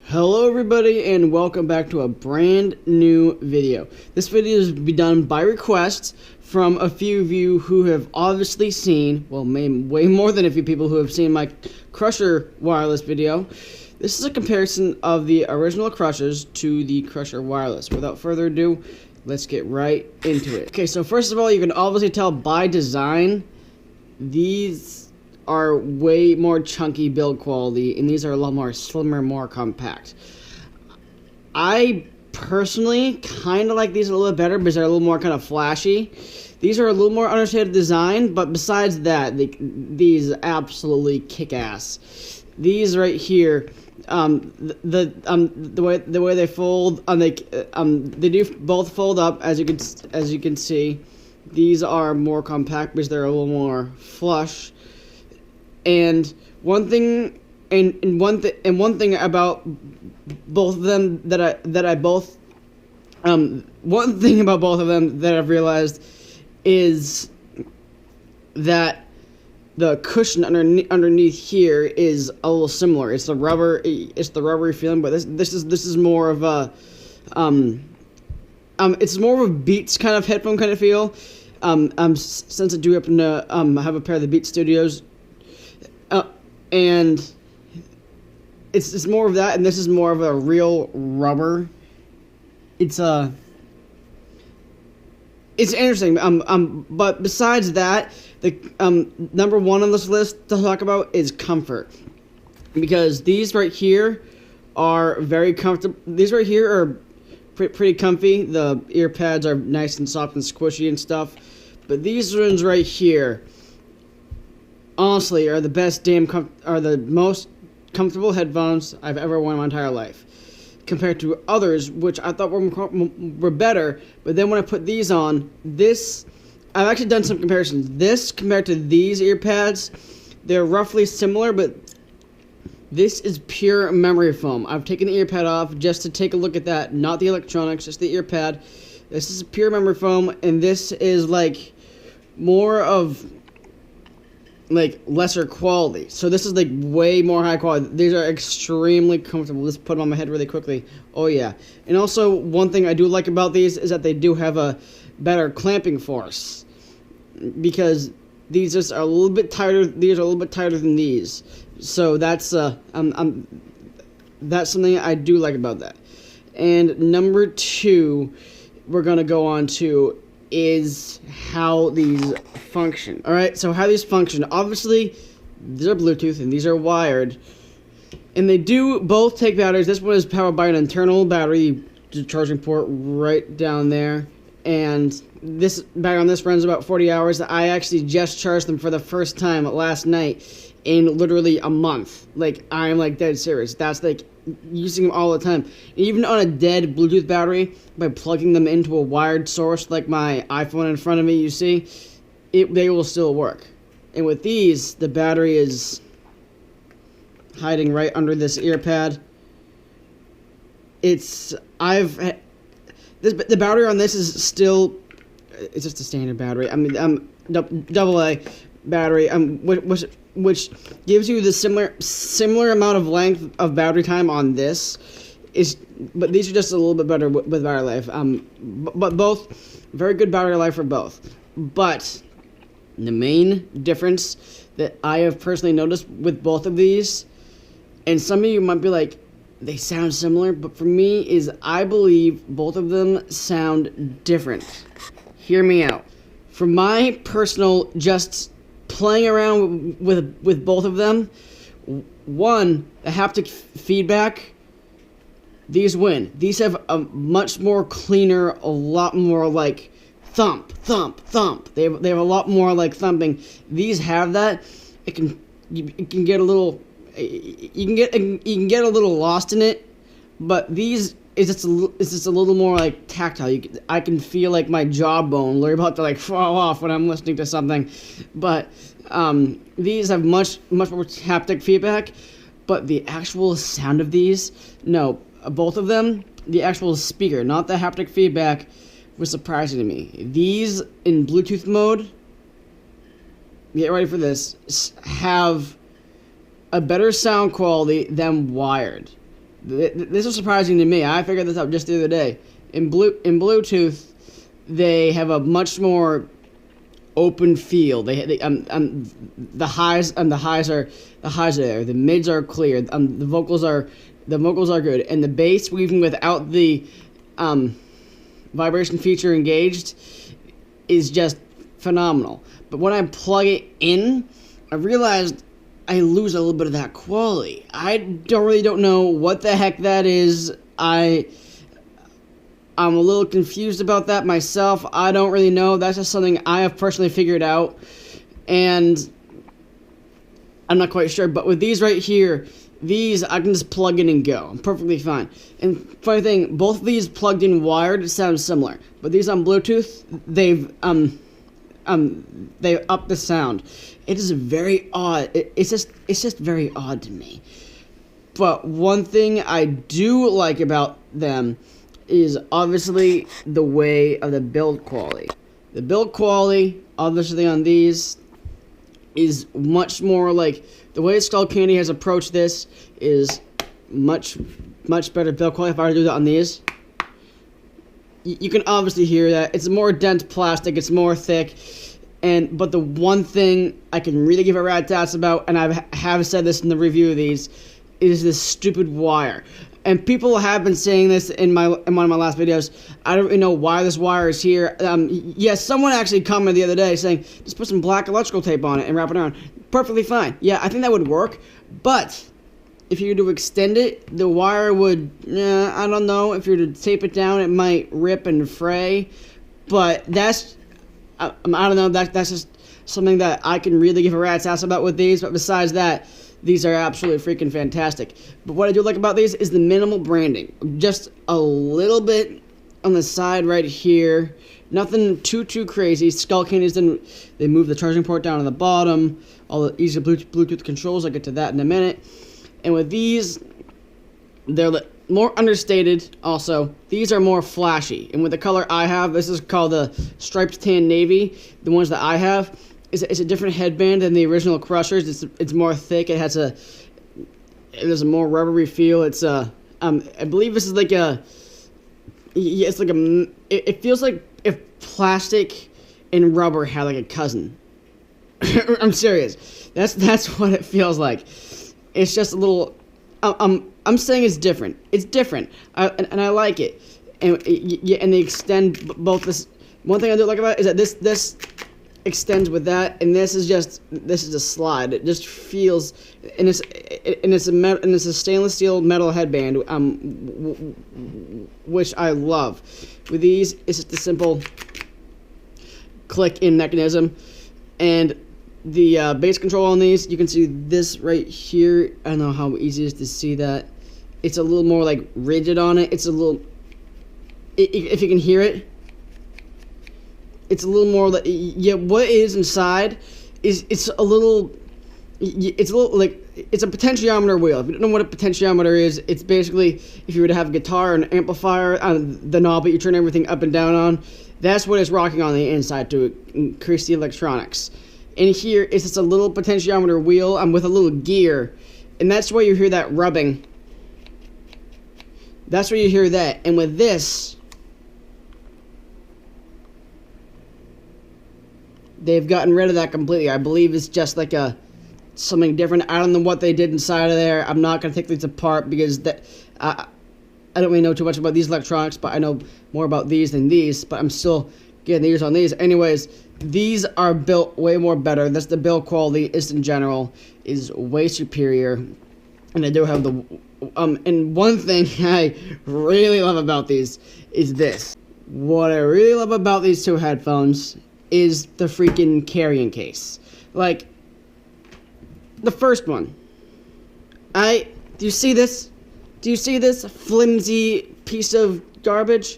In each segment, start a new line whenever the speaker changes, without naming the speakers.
Hello everybody and welcome back to a brand new video. This video is be done by request from a few of you who have obviously seen, well, way more than a few people who have seen my Crusher wireless video. This is a comparison of the original Crushers to the Crusher wireless. Without further ado, let's get right into it. Okay, so first of all, you can obviously tell by design, these are way more chunky build quality, and these are a lot more slimmer, more compact. I personally kind of like these a little bit better because they're a little more kind of flashy. These are a little more understated design, but besides that, these absolutely kick ass. These right here, the way they fold, they do both fold up as you can see. These are more compact because they're a little more flush. And one thing about both of them one thing about both of them that I've realized is that the cushion underneath here is a little similar. It's the rubbery feeling, but this is more of a it's more of a Beats kind of headphone kind of feel. Since I do happen to have a pair of the Beats Studios. And it's more of that, and this is more of a real rubber. It's interesting. But besides that, the number one on this list to talk about is comfort, because these right here are very comfortable. These right here are pretty comfy. The ear pads are nice and soft and squishy and stuff, but these ones right here, honestly, are the most comfortable headphones I've ever worn in my entire life, compared to others which I thought were better. But then when I put these on, I've actually done some comparisons. This compared to these ear pads, they're roughly similar, but this is pure memory foam. I've taken the ear pad off just to take a look at that, not the electronics, just the ear pad. This is pure memory foam, and this is like more of lesser quality. So this is like way more high quality. These are extremely comfortable. Let's put them on my head really quickly. Oh yeah. And also, one thing I do like about these is that they do have a better clamping force, because these just are a little bit tighter. These are a little bit tighter than these. So that's something I do like about that. And number two, we're gonna go on to is how these function. Alright, so how these function. Obviously, these are Bluetooth and these are wired. And they do both take batteries. This one is powered by an internal battery charging port right down there. And this battery on this runs about 40 hours. I actually just charged them for the first time last night in literally a month. I'm dead serious. That's using them all the time. Even on a dead Bluetooth battery, by plugging them into a wired source like my iPhone in front of me, you see, they will still work. And with these, the battery is hiding right under this ear pad. The battery on this is still, it's just a standard battery. I mean, AA battery, which gives you the similar amount of length of battery time on this. But these are just a little bit better with battery life. But both very good battery life for both. But the main difference that I have personally noticed with both of these, and some of you might be like, they sound similar, but for me is I believe both of them sound different. Hear me out. For my personal just playing around with both of them, one, the haptic feedback, these win. These have a much more cleaner, a lot more like thump, thump, thump. They have a lot more like thumping. These have that. You can get a little, you can get a little lost in it, but these is just a little more like tactile. I can feel like my jawbone. They're about to fall off when I'm listening to something. But these have much more haptic feedback. But the actual sound of these, no, both of them, the actual speaker, not the haptic feedback, was surprising to me. These in Bluetooth mode, get ready for this, have a better sound quality than wired. This was surprising to me. I figured this out just the other day. In Bluetooth, they have a much more open feel. The highs are there. The mids are clear. The vocals are good, and the bass, even without the vibration feature engaged, is just phenomenal. But when I plug it in, I realized I lose a little bit of that quality. I don't know what the heck that is. I'm a little confused about that myself. I don't really know. That's just something I have personally figured out, and I'm not quite sure. But with these right here, these I can just plug in and go. I'm perfectly fine. And funny thing, both of these plugged in wired sound similar, but these on Bluetooth, they've upped the sound. It is very odd. It's just very odd to me. But one thing I do like about them is obviously the way of the build quality. The build quality, obviously, on these is much more like the way Skullcandy has approached this is much better build quality. If I were to do that on these, you can obviously hear that it's more dense plastic, it's more thick. But the one thing I can really give a rat's ass about, and I have said this in the review of these, is this stupid wire. And people have been saying this in one of my last videos. I don't really know why this wire is here. Yes, someone actually commented the other day saying, just put some black electrical tape on it and wrap it around. Perfectly fine. Yeah, I think that would work. But if you were to extend it, the wire would, I don't know. If you were to tape it down, it might rip and fray. But that's, I don't know. That's just something that I can really give a rat's ass about with these. But besides that, these are absolutely freaking fantastic. But what I do like about these is the minimal branding. Just a little bit on the side right here. Nothing too crazy. Skullcandy's done, they move the charging port down on the bottom. All the easy Bluetooth controls. I'll get to that in a minute. And with these, they're more understated also. These are more flashy. And with the color I have, this is called the Striped Tan Navy. The ones that I have, it's a different headband than the original Crushers. It's more thick. It has a more rubbery feel. It's I believe this is like a, it's like a, it feels like if plastic and rubber had like a cousin. I'm serious. That's what it feels like. It's just a little. I'm saying it's different. It's different, and I like it. And they extend both this. One thing I do like about it is that this extends with that, and this is a slide. It just feels, and it's a stainless steel metal headband, which I love. With these, it's just a simple click-in mechanism, and the bass control on these, you can see this right here. I don't know how easy it is to see that. It's a little more like rigid on it. It's a little, if you can hear it. It's a little more like, yeah, what is inside is it's a little like, it's a potentiometer wheel. If you don't know what a potentiometer is, it's basically, if you were to have a guitar or an amplifier on the knob that you turn everything up and down on, that's what it's rocking on the inside to increase the electronics. And here it's just a little potentiometer wheel with a little gear, and that's where you hear that rubbing. That's where you hear that. And with this, they've gotten rid of that completely. I believe it's just like something different. I don't know what they did inside of there. I'm not going to take these apart because I don't really know too much about these electronics, but I know more about these than these, but I'm still getting the ears on these. Anyways, these are built way more better. That's the build quality is in general is way superior. And they do have the and one thing I really love about these is this. What I really love about these two headphones is the freaking carrying case. Like, the first one. Do you see this? Do you see this flimsy piece of garbage?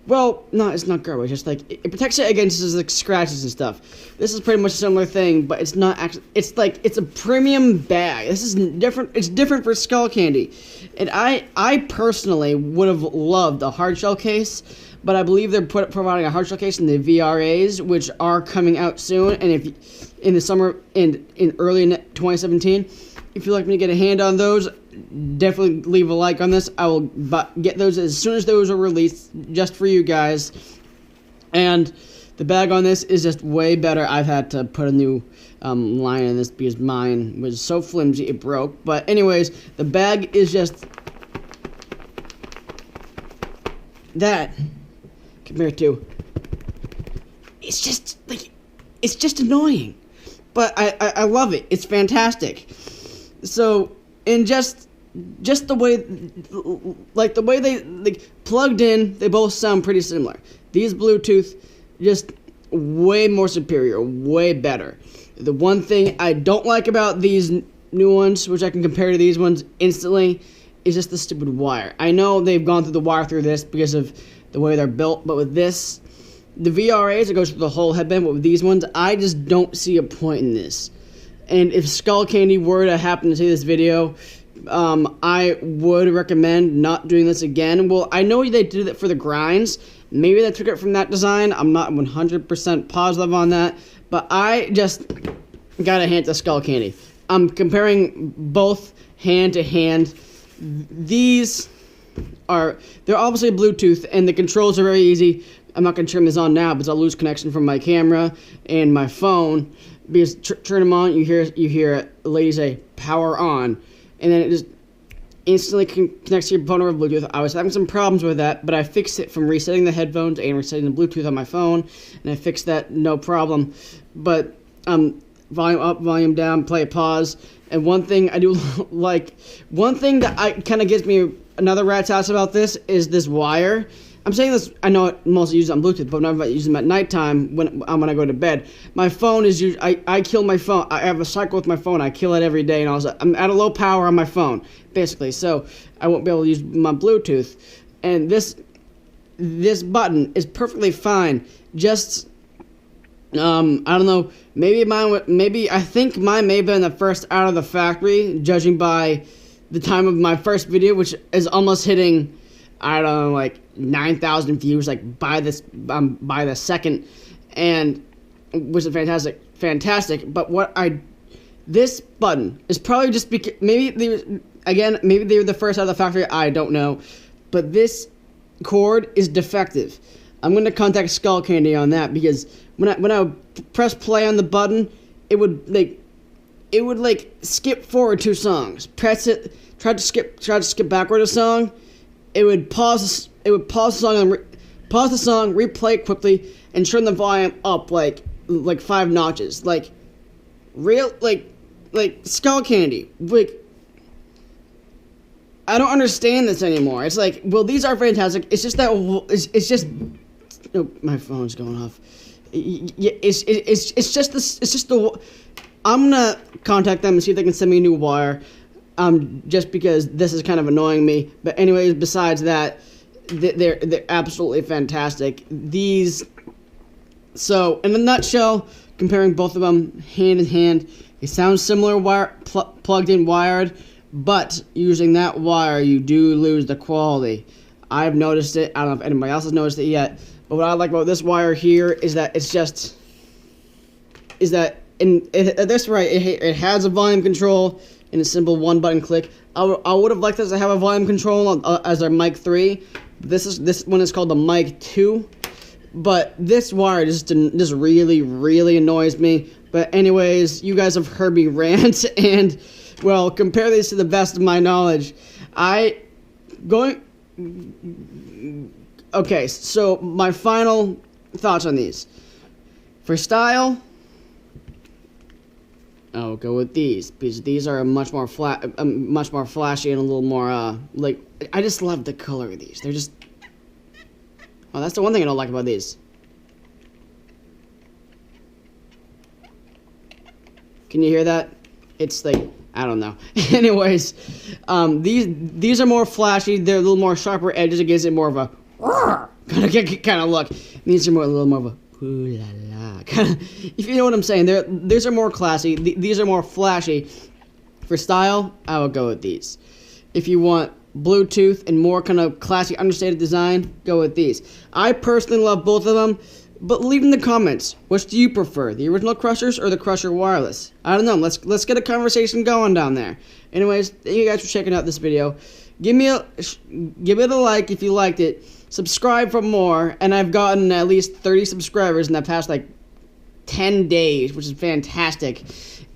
Well, no, it's not garbage. It's like, it protects it against like scratches and stuff. This is pretty much a similar thing, but it's not actually, it's like, it's a premium bag. This is different, it's different for Skullcandy. And I personally would have loved a hard shell case, but I believe they're providing a hard shell case in the VRAs, which are coming out soon. And if in the summer and in early 2017, if you'd like me to get a hand on those, definitely leave a like on this. I will get those as soon as those are released, just for you guys. And the bag on this is just way better. I've had to put a new line in this because mine was so flimsy it broke. But anyways, the bag is just that compared to, it's just annoying, but I love it. It's fantastic. So, and just the way, like the way they plugged in, they both sound pretty similar. These Bluetooth, just way more superior, way better. The one thing I don't like about these new ones, which I can compare to these ones instantly, is just the stupid wire. I know they've gone through the wire through this because of the way they're built, but with this, the VRAs, it goes through the whole headband, but with these ones, I just don't see a point in this. And if Skullcandy were to happen to see this video, I would recommend not doing this again. Well, I know they did it for the grinds. Maybe they took it from that design. I'm not 100% positive on that, but I just gotta hand to Skullcandy. I'm comparing both hand to hand. They're obviously Bluetooth, and the controls are very easy. I'm not going to turn this on now because I'll lose connection from my camera and my phone. Because turn them on, you hear a lady say power on, and then it just instantly connects to your phone over Bluetooth. I was having some problems with that, but I fixed it from resetting the headphones and resetting the Bluetooth on my phone, and I fixed that no problem. But volume up, volume down, play, pause. And one thing I do like, one thing that kind of gives me another rat's ass about this is this wire. I'm saying this, I know I mostly use it on Bluetooth, but whenever I use them at nighttime when I go to bed, my phone is I kill my phone. I have a cycle with my phone. I kill it every day, and I'm at a low power on my phone, basically, so I won't be able to use my Bluetooth. And this button is perfectly fine. Just I don't know. Maybe I think mine may have been the first out of the factory, judging by the time of my first video, which is almost hitting, I don't know, like 9,000 views, like by the second, and which is fantastic. But this button is probably just because maybe they were the first out of the factory. I don't know, but this cord is defective. I'm going to contact Skullcandy on that because when I press play on the button, it would skip forward 2 songs. Press it, try to skip backward a song. It would pause the song, replay it quickly, and turn the volume up like 5 notches. Like Skullcandy. I don't understand this anymore. It's like, well, these are fantastic. It's just that it's just. Oh, my phone's going off. It's just this. It's just the. I'm gonna contact them and see if they can send me a new wire. Just because this is kind of annoying me. But anyways, besides that, they're absolutely fantastic. So in a nutshell, comparing both of them hand in hand, they sound similar, plugged in, wired, but using that wire, you do lose the quality. I've noticed it. I don't know if anybody else has noticed it yet. But what I like about this wire here is that it has a volume control and a simple 1-button click. I would have liked this to have a volume control as our mic 3. This one is called the mic 2. But this wire just really annoys me. But anyways, you guys have heard me rant, and well, compare these to the best of my knowledge. Okay, so my final thoughts on these. For style, I'll go with these because these are much more flashy and a little more I just love the color of these. They're just. Oh, that's the one thing I don't like about these. Can you hear that? It's like, I don't know. Anyways, these are more flashy. They're a little more sharper edges. It gives it more of a kind of look. These are a little more of a ooh la la kind of. If you know what I'm saying, these are more classy. These are more flashy. For style, I would go with these. If you want Bluetooth and more kind of classy, understated design, go with these. I personally love both of them, But leave in the comments, which do you prefer, the original Crushers or the Crusher Wireless? I don't know, let's get a conversation going down there. Anyways, thank you guys for checking out this video. Give it a like if you liked it. Subscribe for more, and I've gotten at least 30 subscribers in the past, like, 10 days, which is fantastic.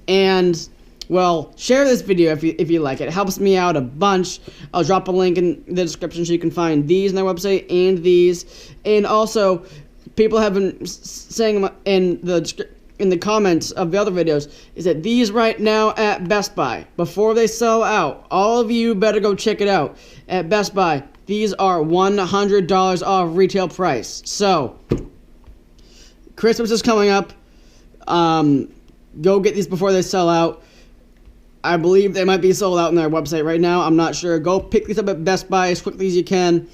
And, well, share this video if you like it. It helps me out a bunch. I'll drop a link in the description so you can find these on their website and these. And also, people have been saying in the comments of the other videos is that these right now at Best Buy, before they sell out, all of you better go check it out at Best Buy. These are $100 off retail price. So, Christmas is coming up. Go get these before they sell out. I believe they might be sold out on their website right now. I'm not sure. Go pick these up at Best Buy as quickly as you can.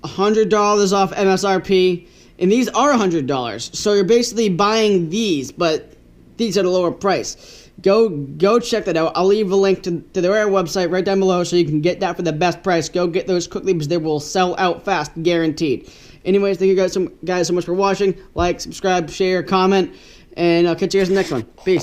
$100 off MSRP. And these are $100. So you're basically buying these, but these at a lower price. Go check that out. I'll leave a link to their website right down below so you can get that for the best price. Go get those quickly because they will sell out fast, guaranteed. Anyways, thank you guys so much for watching. Like, subscribe, share, comment, and I'll catch you guys in the next one. Peace.